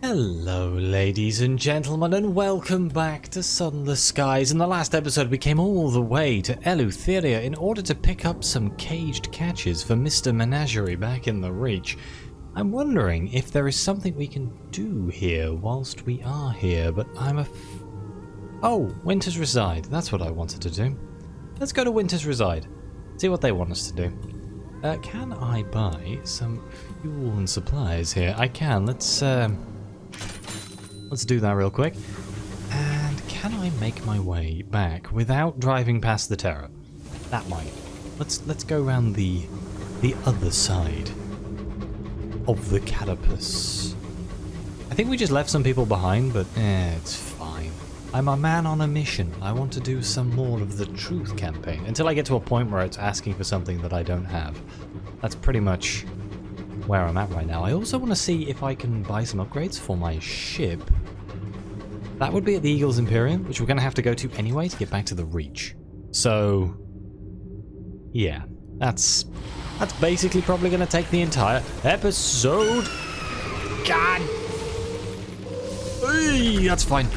Hello ladies and gentlemen, and welcome back to Sunless Skies. In the last episode we came all the way to Eleutheria in order to pick up some caged catches for Mr. Menagerie back in the Reach. I'm wondering if there is something we can do here whilst we are here, but Oh, Winter's Reside, that's what I wanted to do. Let's go to Winter's Reside, see what they want us to do. Can I buy some fuel and supplies here? I can, let's do that real quick. And can I make my way back without driving past the Terror? That might. Let's go around the other side of the Catapus. I think we just left some people behind, but it's fine. I'm a man on a mission. I want to do some more of the truth campaign until I get to a point where it's asking for something that I don't have. That's pretty much where I'm at right now. I also want to see if I can buy some upgrades for my ship. That would be at the Eagle's Imperium, which we're going to have to go to anyway to get back to the Reach. So, yeah, that's basically probably going to take the entire episode. God! Hey, that's fine.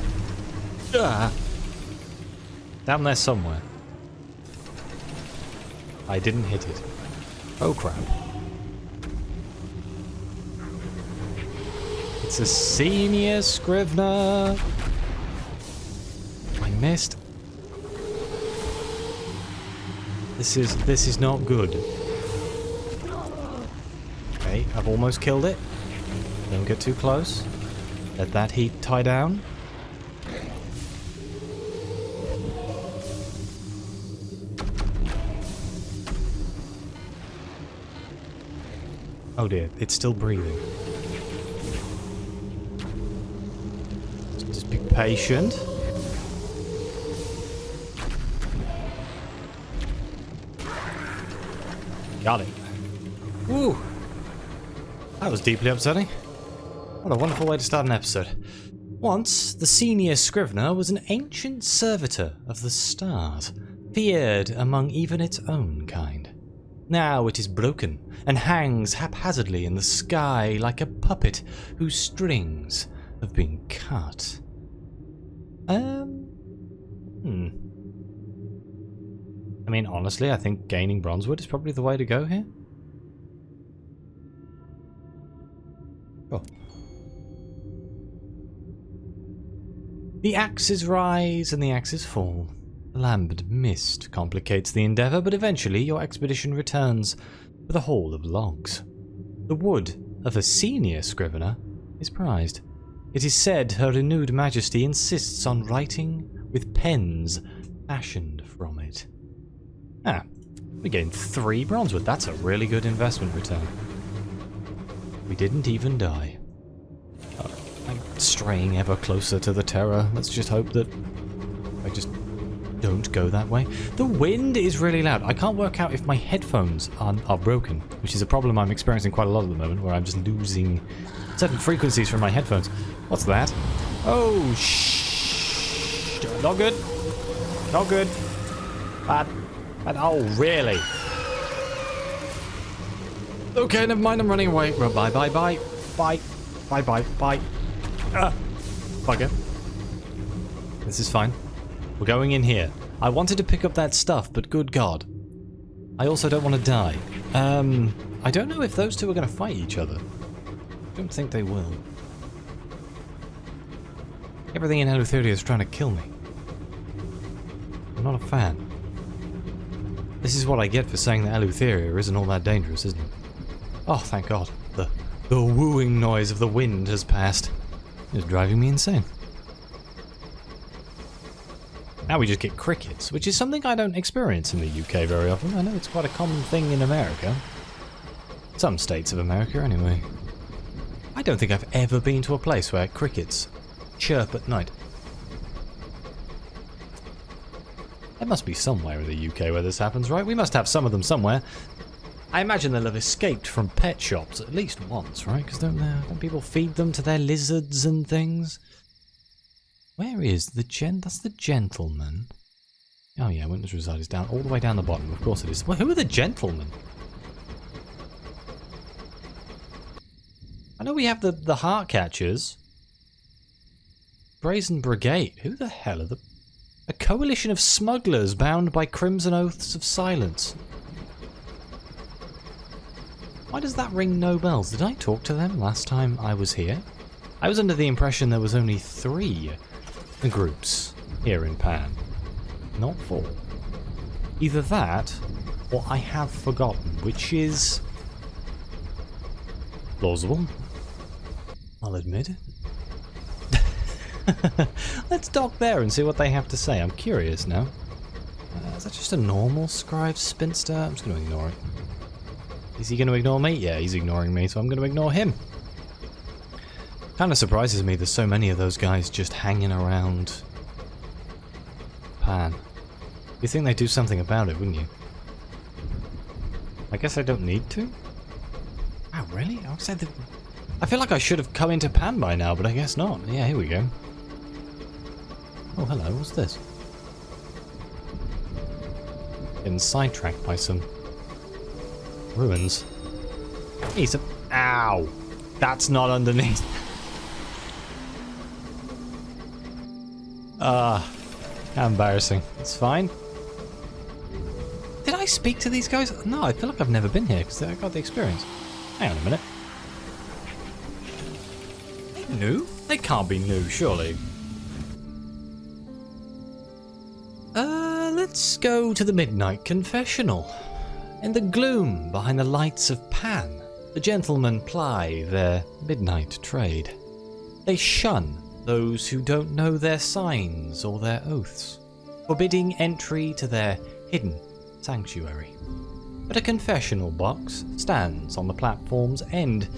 Down there somewhere. I didn't hit it. Oh crap. It's a senior Scrivener. I missed. This is not good. Okay, I've almost killed it. Don't get too close. Let that heat tie down. Oh dear, it's still breathing. Just be patient. Got it. Woo! That was deeply upsetting. What a wonderful way to start an episode. Once, the senior Scrivener was an ancient servitor of the stars, feared among even its own kind. Now it is broken and hangs haphazardly in the sky like a puppet whose strings have been cut. I mean, honestly, I think gaining Bronzewood is probably the way to go here. Oh. The axes rise and the axes fall. The lambent mist complicates the endeavour, but eventually your expedition returns with a haul of logs. The wood of a senior Scrivener is prized. It is said Her Renewed Majesty insists on writing with pens fashioned from it. We gained 3 Bronzewood. That's a really good investment return. We didn't even die. I'm straying ever closer to the Terror. Let's just hope that I just don't go that way. The wind is really loud. I can't work out if my headphones are broken, which is a problem I'm experiencing quite a lot at the moment, where I'm just losing certain frequencies from my headphones. What's that? Oh, shh. Not good. Not good. Bad. Oh, really? Okay, never mind. I'm running away. Bye, bye, bye. Bye. Bye, bye, bye. Bugger. This is fine. We're going in here. I wanted to pick up that stuff, but good God. I also don't want to die. I don't know if those two are going to fight each other. I don't think they will. Everything in Eleutheria is trying to kill me. I'm not a fan. This is what I get for saying that Eleutheria isn't all that dangerous, isn't it? Oh, thank God. The wooing noise of the wind has passed. It's driving me insane. Now we just get crickets, which is something I don't experience in the UK very often. I know it's quite a common thing in America. Some states of America, anyway. I don't think I've ever been to a place where crickets chirp at night. There must be somewhere in the UK where this happens, right? We must have some of them somewhere. I imagine they'll have escaped from pet shops at least once, right? Because don't people feed them to their lizards and things? Where is the that's the gentleman. Oh yeah, Winter's Reside is down all the way down the bottom. Of course it is. Well, who are the gentlemen? I know we have the heart catchers. Brazen Brigade. Who the hell are the... A coalition of smugglers bound by crimson oaths of silence. Why does that ring no bells? Did I talk to them last time I was here? I was under the impression there was only 3 groups here in Pan, not 4. Either that, or I have forgotten, which is plausible. I'll admit it. Let's dock there and see what they have to say. I'm curious now. Is that just a normal scribe spinster? I'm just going to ignore it. Is he going to ignore me? Yeah, he's ignoring me, so I'm going to ignore him. Kind of surprises me there's so many of those guys just hanging around Pan. You'd think they'd do something about it, wouldn't you? I guess I don't need to? Wow, really? I feel like I should have come into Pan by now, but I guess not. Yeah, here we go. Oh, hello, what's this? Getting sidetracked by some ruins. He's a... Ow! That's not underneath. How embarrassing. It's fine. Did I speak to these guys? No, I feel like I've never been here because I got the experience. Hang on a minute. They new? They can't be new, surely. Let's go to the Midnight Confessional. In the gloom behind the lights of Pan, the gentlemen ply their midnight trade. They shun those who don't know their signs or their oaths, forbidding entry to their hidden sanctuary. But a confessional box stands on the platform's end.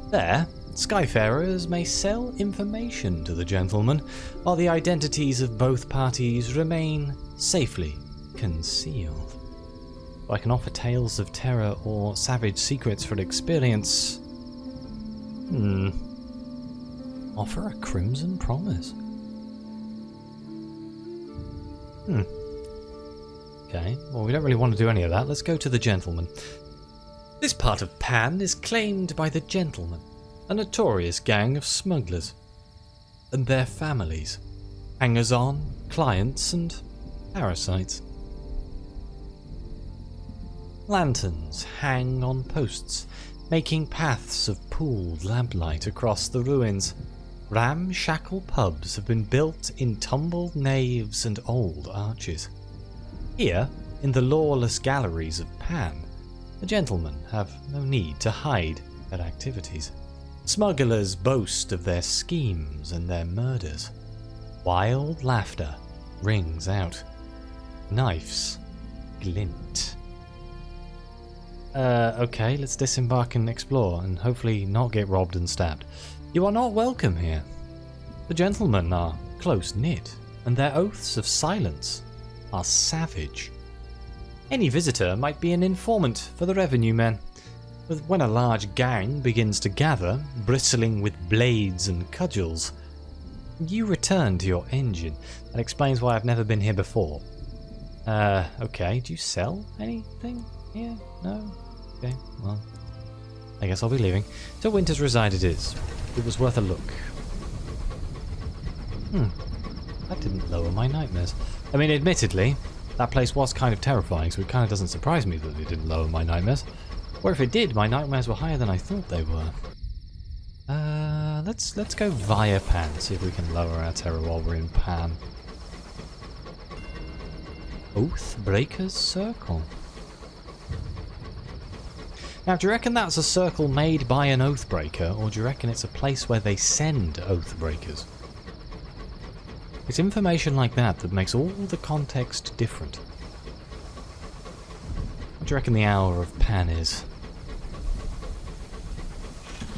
There, Skyfarers may sell information to the gentlemen, while the identities of both parties remain safely concealed. I can offer tales of terror or savage secrets for experience. Offer a crimson promise. Okay, well, we don't really want to do any of that. Let's go to the gentleman. This part of Pan is claimed by the gentlemen, a notorious gang of smugglers and their families, hangers-on, clients, and parasites. Lanterns hang on posts, making paths of pooled lamplight across the ruins. Ramshackle pubs have been built in tumbled naves and old arches. Here, in the lawless galleries of Pan, the gentlemen have no need to hide their activities. Smugglers boast of their schemes and their murders. Wild laughter rings out. Knives glint. Okay, let's disembark and explore, and hopefully not get robbed and stabbed. You are not welcome here. The gentlemen are close-knit, and their oaths of silence are savage. Any visitor might be an informant for the revenue men. But when a large gang begins to gather, bristling with blades and cudgels, you return to your engine. That explains why I've never been here before. Okay, do you sell anything here? No? Okay, well, I guess I'll be leaving. So Winter's Reside it is. It was worth a look. That didn't lower my nightmares. I mean, admittedly, that place was kind of terrifying, so it kind of doesn't surprise me that it didn't lower my nightmares. Or if it did, my nightmares were higher than I thought they were. Let's go via Pan, see if we can lower our terror while we're in Pan. Oathbreaker's Circle. Now, do you reckon that's a circle made by an Oathbreaker, or do you reckon it's a place where they send Oathbreakers? It's information like that that makes all the context different. What do you reckon the hour of Pan is?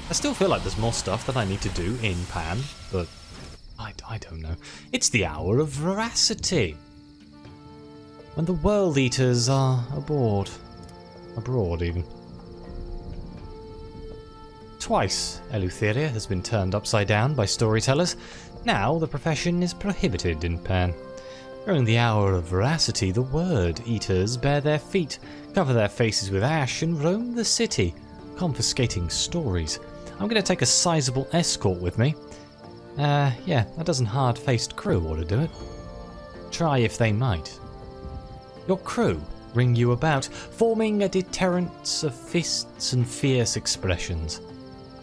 I still feel like there's more stuff that I need to do in Pan, but I don't know. It's the hour of veracity. When the World Eaters are aboard. Abroad, even. Twice, Eleutheria has been turned upside down by storytellers. Now the profession is prohibited in Pan. During the hour of veracity, the Word Eaters bare their feet, cover their faces with ash, and roam the city, confiscating stories. I'm going to take a sizable escort with me. Yeah, a dozen hard-faced crew ought to do it. Try if they might. Your crew ring you about, forming a deterrent of fists and fierce expressions.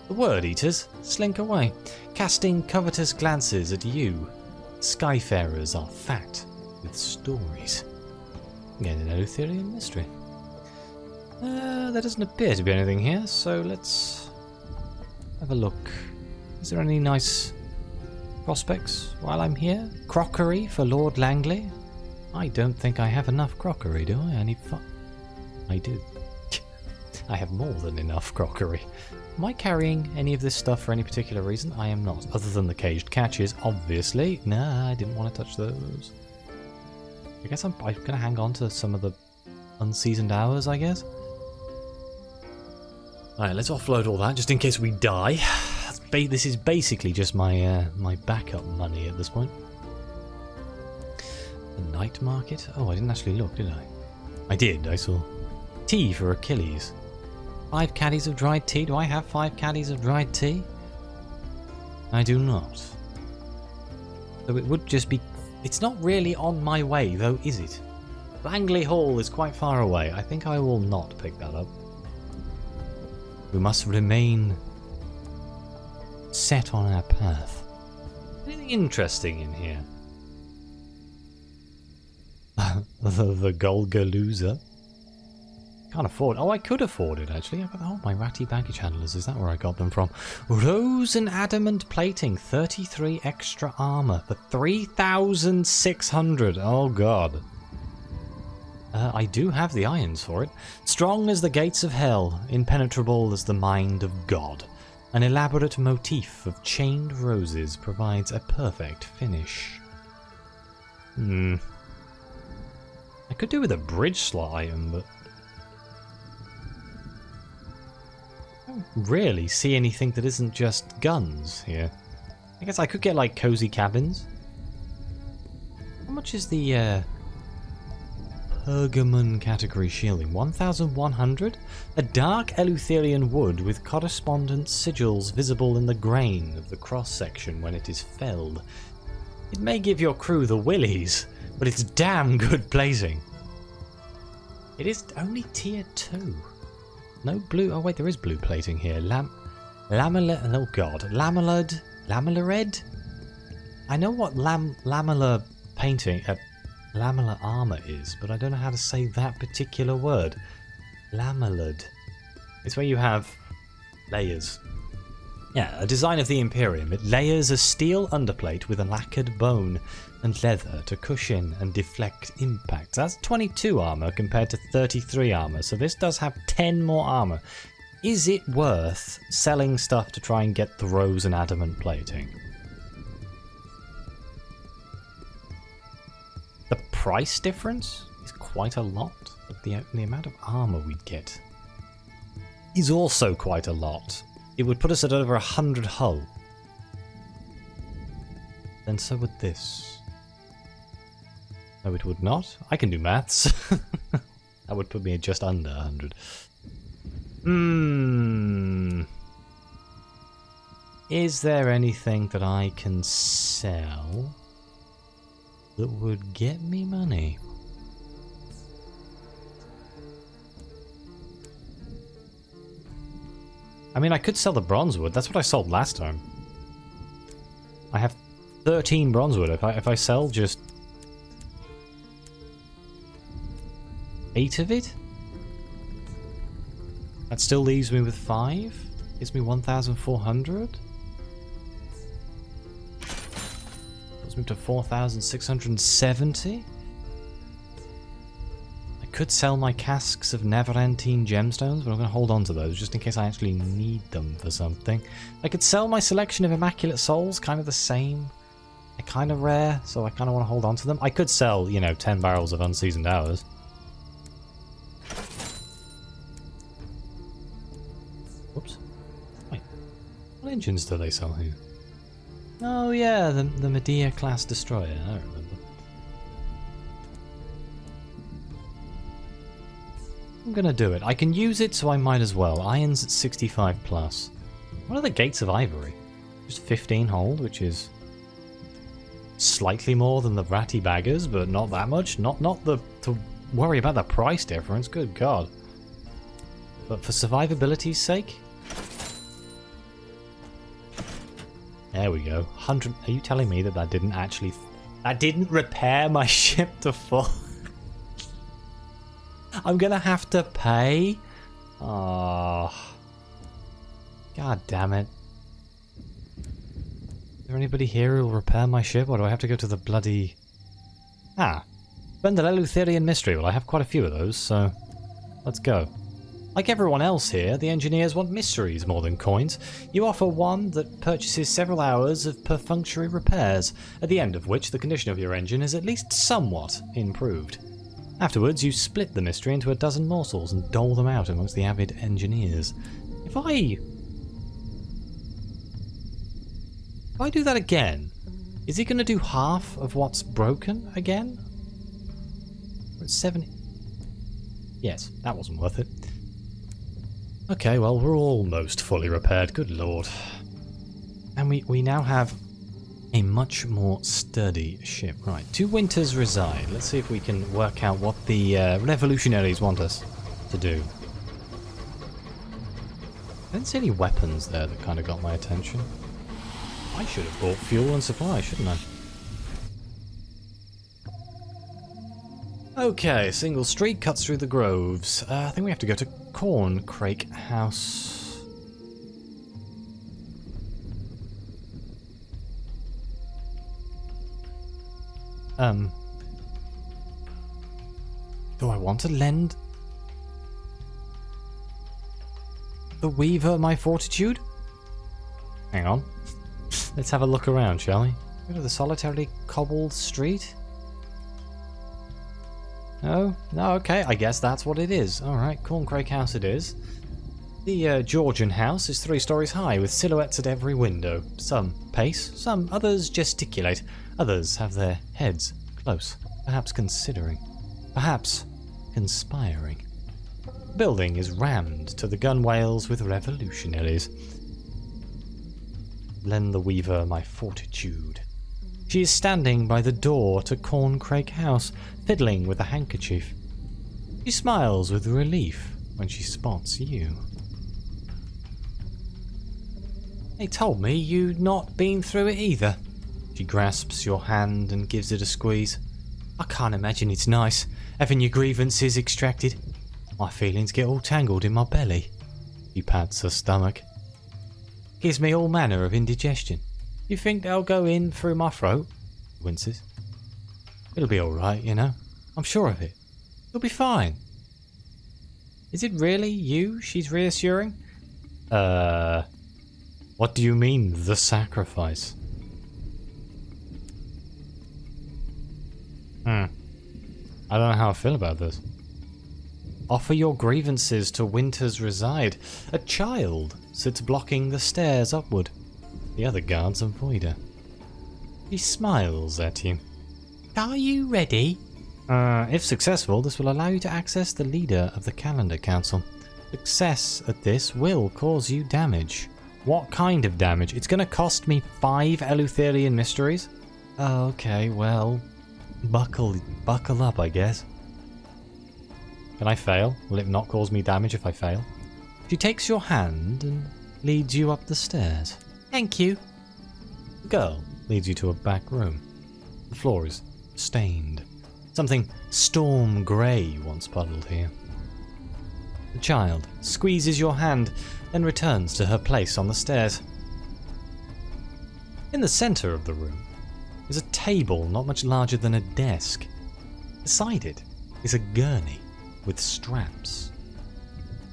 The word-eaters slink away, casting covetous glances at you. Skyfarers are fat with stories. Again, an Eleutherian mystery. There doesn't appear to be anything here, so let's have a look. Is there any nice prospects while I'm here? Crockery for Lord Langley? I don't think I have enough crockery, do I? I need I do. I have more than enough crockery. Am I carrying any of this stuff for any particular reason? I am not, other than the caged catches, obviously. Nah, I didn't want to touch those. I guess I'm going to hang on to some of the unseasoned hours, I guess. Alright, let's offload all that, just in case we die. This is basically just my my backup money at this point. The night market? Oh, I didn't actually look, did I? I did, I saw. Tea for Achilles. 5 caddies of dried tea? Do I have 5 caddies of dried tea? I do not. So it would just be... It's not really on my way, though, is it? Langley Hall is quite far away. I think I will not pick that up. We must remain set on our path. Anything interesting in here? the Golgalooza. Can't afford. Oh, I could afford it actually. Oh, my ratty baggage handlers. Is that where I got them from? Rose and adamant plating. 33 extra armor for 3,600. Oh god. I do have the irons for it. Strong as the gates of hell, impenetrable as the mind of God. An elaborate motif of chained roses provides a perfect finish. I could do with a bridge slot item, but I don't really see anything that isn't just guns here. I guess I could get like cozy cabins. How much is the Pergamon category shielding? 1,100? A dark Eleutherian wood with correspondent sigils visible in the grain of the cross-section when it is felled. It may give your crew the willies, but it's damn good plating. It is only tier 2. No blue... Oh wait, there is blue plating here. Oh god. Lamellarred? I know what lamellar painting... lamellar armor is, but I don't know how to say that particular word. Lamellarred. It's where you have layers. Yeah, a design of the Imperium. It layers a steel underplate with a lacquered bone and leather to cushion and deflect impacts. That's 22 armor compared to 33 armor, so this does have 10 more armor. Is it worth selling stuff to try and get the rose and adamant plating? The price difference is quite a lot, but the amount of armor we'd get is also quite a lot. It would put us at over 100 hull. Then so would this. No, it would not. I can do maths. That would put me at just under 100. Is there anything that I can sell that would get me money? I mean, I could sell the bronzewood. That's what I sold last time. I have 13 bronzewood. If I sell just 8 of it, that still leaves me with 5. Gives me 1,400. Puts me to 4,670. I could sell my casks of Neverantine gemstones, but I'm going to hold on to those just in case I actually need them for something. I could sell my selection of Immaculate Souls, kind of the same. They're kind of rare, so I kind of want to hold on to them. I could sell, 10 barrels of Unseasoned Hours. Whoops. Wait. What engines do they sell here? Oh yeah, the Medea class destroyer, I remember. I'm gonna do it. I can use it, so I might as well. Iron's at 65+. What are the Gates of Ivory? Just 15 hold, which is slightly more than the ratty baggers, but not that much. Not to worry about the price difference, good god. But for survivability's sake? There we go. 100. Are you telling me that didn't actually... That didn't repair my ship to full? I'm gonna have to pay? Oh. God damn it. Is there anybody here who will repair my ship, or do I have to go to the bloody... Ah. Spend the Eleutherian mystery. Well, I have quite a few of those, so... Let's go. Like everyone else here, the engineers want mysteries more than coins. You offer one that purchases several hours of perfunctory repairs, at the end of which the condition of your engine is at least somewhat improved. Afterwards, you split the mystery into a dozen morsels and dole them out amongst the avid engineers. If I do that again, is he going to do half of what's broken again? We're at 70. Yes, that wasn't worth it. Okay, well, we're almost fully repaired, good lord. And we now have a much more sturdy ship. Right, 2 winters reside. Let's see if we can work out what the revolutionaries want us to do. I didn't see any weapons there that kind of got my attention. I should have bought fuel and supply, shouldn't I? Okay, single street cuts through the groves. I think we have to go to Corncrake House. Do I want to lend the Weaver my fortitude? Hang on. Let's have a look around, shall we? Go to the solitarily cobbled street? No? No, okay, I guess that's what it is. Alright, Corncrake House it is. The Georgian house is 3 stories high, with silhouettes at every window. Some pace, some others gesticulate, others have their heads close, perhaps considering, perhaps conspiring. The building is rammed to the gunwales with revolutionaries. Lend the Weaver my fortitude. She is standing by the door to Corncrake House, fiddling with a handkerchief. She smiles with relief when she spots you. They told me you'd not been through it either. She grasps your hand and gives it a squeeze. I can't imagine it's nice, having your grievances extracted. My feelings get all tangled in my belly. She pats her stomach. Gives me all manner of indigestion. You think they'll go in through my throat? Winces. It'll be alright, you know. I'm sure of it. You'll be fine. Is it really you she's reassuring? What do you mean, the sacrifice? I don't know how I feel about this. Offer your grievances to Winters Reside. A child sits blocking the stairs upward. The other guards avoid her. She smiles at you. Are you ready? If successful, this will allow you to access the leader of the Calendar Council. Success at this will cause you damage. What kind of damage? It's going to cost me 5 Eleutherian mysteries? Okay, well, buckle up, I guess. Can I fail? Will it not cause me damage if I fail? She takes your hand and leads you up the stairs. Thank you. The girl leads you to a back room. The floor is stained. Something storm grey once puddled here. The child squeezes your hand, then returns to her place on the stairs. In the centre of the room is a table not much larger than a desk. Beside it is a gurney with straps.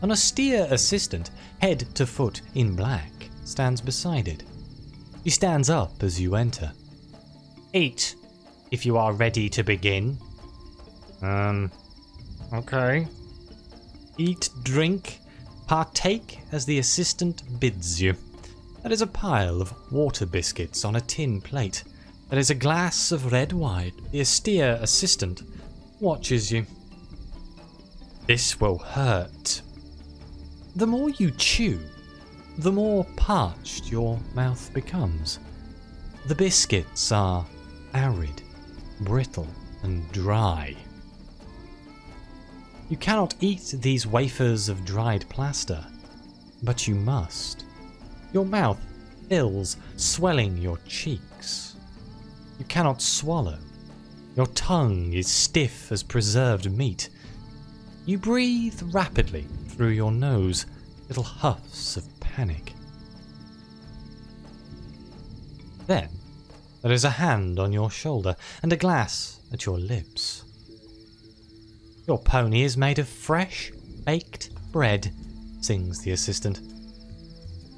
An austere assistant, head to foot in black, stands beside it. He stands up as you enter. Eat, if you are ready to begin. Okay. Eat, drink, partake as the assistant bids you. There is a pile of water biscuits on a tin plate. There is a glass of red wine. The austere assistant watches you. This will hurt. The more you chew, the more parched your mouth becomes. The biscuits are arid, brittle, and dry. You cannot eat these wafers of dried plaster, but you must. Your mouth fills, swelling your cheeks. You cannot swallow. Your tongue is stiff as preserved meat. You breathe rapidly through your nose, little huffs of panic. Then there is a hand on your shoulder and a glass at your lips. Your pony is made of fresh, baked bread, sings the assistant.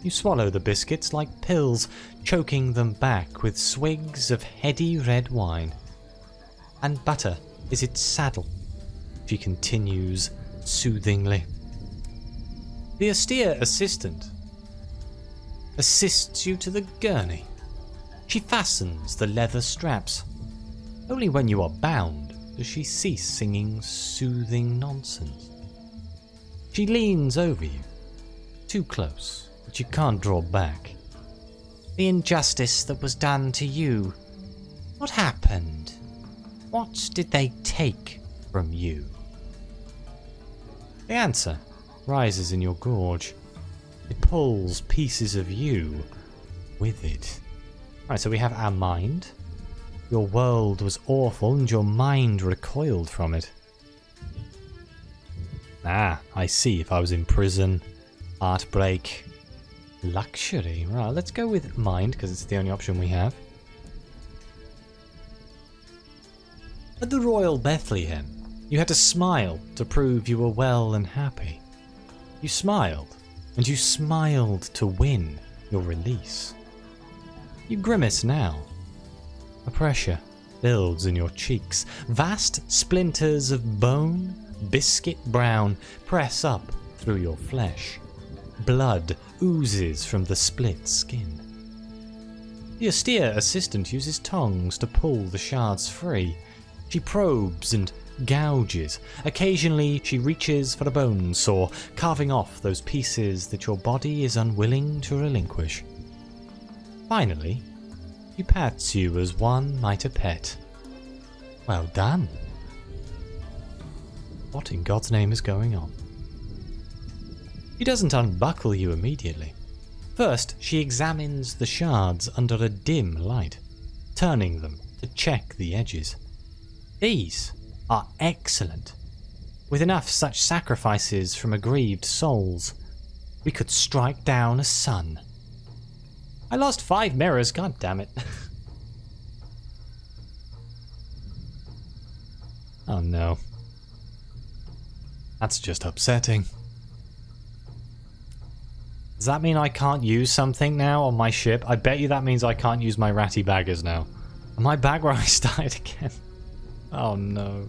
You swallow the biscuits like pills, choking them back with swigs of heady red wine. And butter is its saddle, she continues soothingly. The austere assistant assists you to the gurney. She fastens the leather straps. Only when you are bound does she cease singing soothing nonsense. She leans over you, too close, but you can't draw back. The injustice that was done to you. What happened? What did they take from you? The answer rises in your gorge. It pulls pieces of you with it. Right, so we have our mind. Your world was awful and your mind recoiled from it. Ah, I see. If I was in prison, heartbreak, luxury. Right, let's go with mind because it's the only option we have. At the Royal Bethlehem, you had to smile to prove you were well and happy. You smiled, and you smiled to win your release. You grimace now. A pressure builds in your cheeks. Vast splinters of bone, biscuit brown, press up through your flesh. Blood oozes from the split skin. The austere assistant uses tongs to pull the shards free. She probes and gouges. Occasionally she reaches for a bone saw, carving off those pieces that your body is unwilling to relinquish. Finally, she pats you as one might a pet. Well done. What in God's name is going on? She doesn't unbuckle you immediately. First, she examines the shards under a dim light, turning them to check the edges. These are excellent. With enough such sacrifices from aggrieved souls, we could strike down a sun. I lost 5 mirrors, god damn it. Oh no. That's just upsetting. Does that mean I can't use something now on my ship? I bet you that means I can't use my ratty baggers now. Am I back where I started again? Oh no.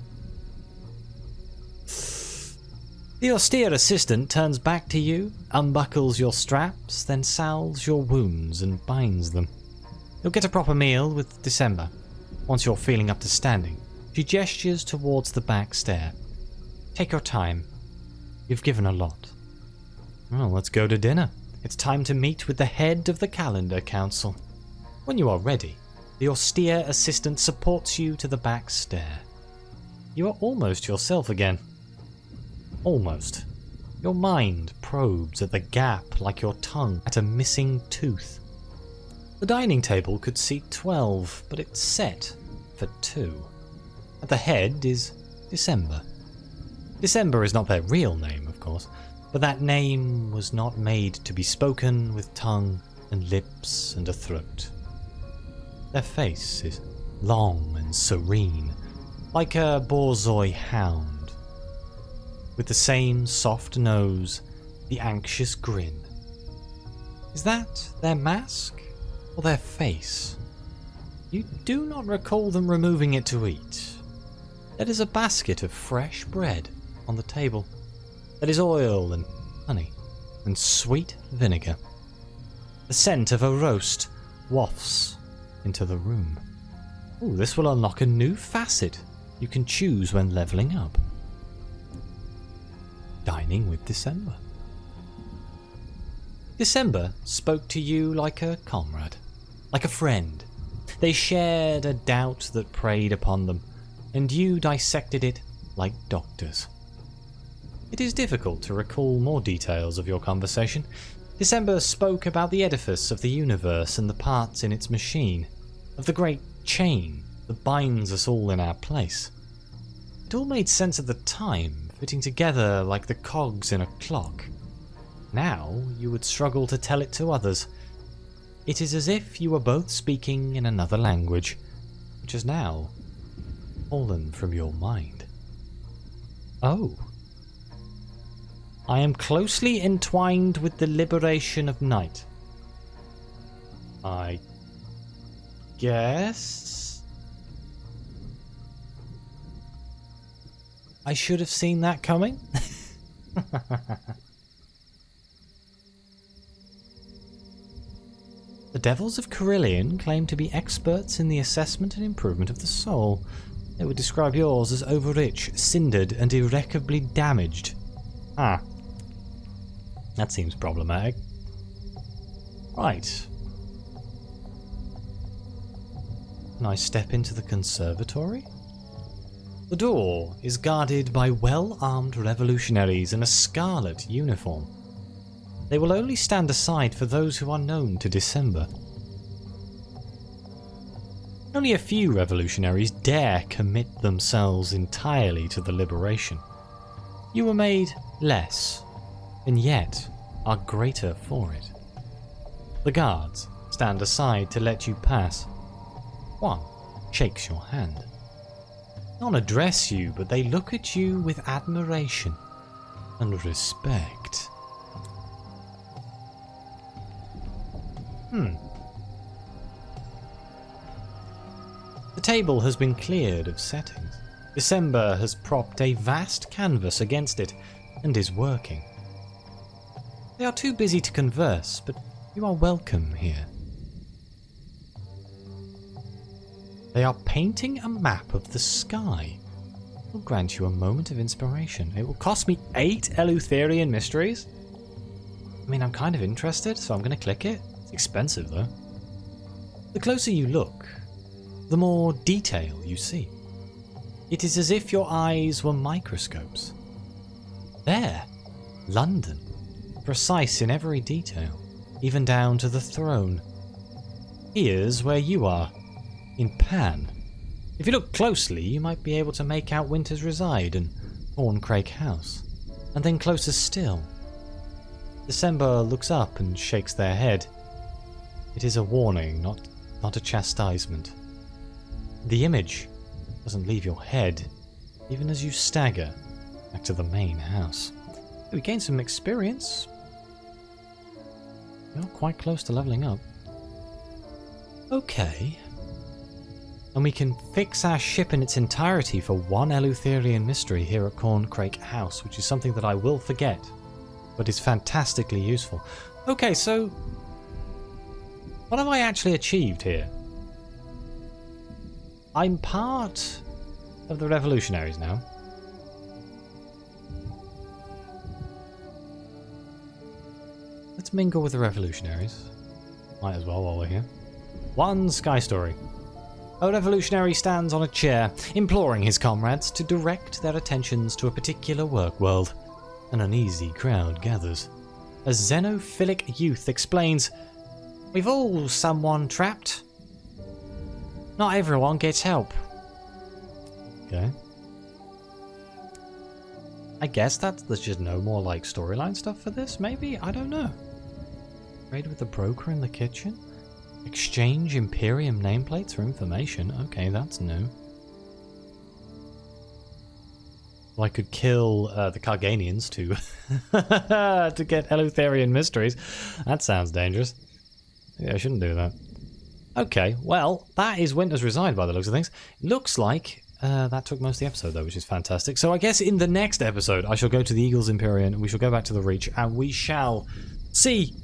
The austere assistant turns back to you, unbuckles your straps, then salves your wounds and binds them. You'll get a proper meal with December. Once you're feeling up to standing, she gestures towards the back stair. Take your time. You've given a lot. Well, let's go to dinner. It's time to meet with the head of the calendar council. When you are ready, the austere assistant supports you to the back stair. You are almost yourself again. Almost. Your mind probes at the gap like your tongue at a missing tooth. The dining table could seat 12, but it's set for 2. At the head is December. December is not their real name, of course, but that name was not made to be spoken with tongue and lips and a throat. Their face is long and serene, like a borzoi hound. With the same soft nose, the anxious grin. Is that their mask or their face? You do not recall them removing it to eat. There is a basket of fresh bread on the table. There is oil and honey and sweet vinegar. The scent of a roast wafts into the room. Ooh, this will unlock a new facet you can choose when leveling up. Dining with December. December spoke to you like a comrade, like a friend. They shared a doubt that preyed upon them, and you dissected it like doctors. It is difficult to recall more details of your conversation. December spoke about the edifice of the universe and the parts in its machine, of the great chain that binds us all in our place. It all made sense at the time, fitting together like the cogs in a clock. Now you would struggle to tell it to others. It is as if you were both speaking in another language, which has now fallen from your mind. Oh. I am closely entwined with the liberation of night. I guess I should have seen that coming. The Devils of Carillion claim to be experts in the assessment and improvement of the soul. They would describe yours as overrich, cindered, and irreparably damaged. Ah. That seems problematic. Right. Can I step into the conservatory? The door is guarded by well-armed revolutionaries in a scarlet uniform. They will only stand aside for those who are known to December. Only a few revolutionaries dare commit themselves entirely to the liberation. You were made less, and yet are greater for it. The guards stand aside to let you pass. One shakes your hand. None address you, but they look at you with admiration and respect. The table has been cleared of settings. December has propped a vast canvas against it and is working. They are too busy to converse, but you are welcome here. They are painting a map of the sky. I'll grant you a moment of inspiration. It will cost me 8 Eleutherian mysteries. I mean, I'm kind of interested, so I'm going to click it. It's expensive, though. The closer you look, the more detail you see. It is as if your eyes were microscopes. There, London, precise in every detail, even down to the throne. Here's where you are, in Pan. If you look closely, you might be able to make out Winter's Reside and Thorncrake House. And then closer still. December looks up and shakes their head. It is a warning, not a chastisement. The image doesn't leave your head, even as you stagger back to the main house. We gained some experience. You're quite close to leveling up. Okay. And we can fix our ship in its entirety for 1 Eleutherian mystery here at Thorncrake House, which is something that I will forget, but is fantastically useful. Okay, so what have I actually achieved here? I'm part of the revolutionaries now. Let's mingle with the revolutionaries. Might as well while we're here. 1 Sky Story. A revolutionary stands on a chair, imploring his comrades to direct their attentions to a particular work world. An uneasy crowd gathers. A xenophilic youth explains, "We've all someone trapped. Not everyone gets help." Okay. I guess there's just no more like storyline stuff for this, maybe? I don't know. Trade with the broker in the kitchen? Exchange Imperium nameplates for information? Okay, that's new. Well, I could kill the Carganians to to get Eleutherian mysteries. That sounds dangerous. Maybe I shouldn't do that. Okay, well, that is Winter's Reside by the looks of things. Looks like that took most of the episode, though, which is fantastic. So I guess in the next episode, I shall go to the Eagles Empyrean, we shall go back to the Reach, and we shall see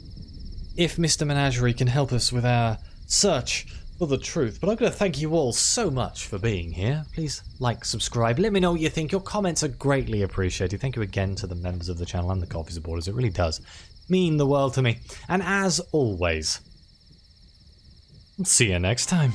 if Mr. Menagerie can help us with our search for the truth. But I'm going to thank you all so much for being here. Please like, subscribe, let me know what you think. Your comments are greatly appreciated. Thank you again to the members of the channel and the coffee supporters. It really does mean the world to me. And as always, see you next time.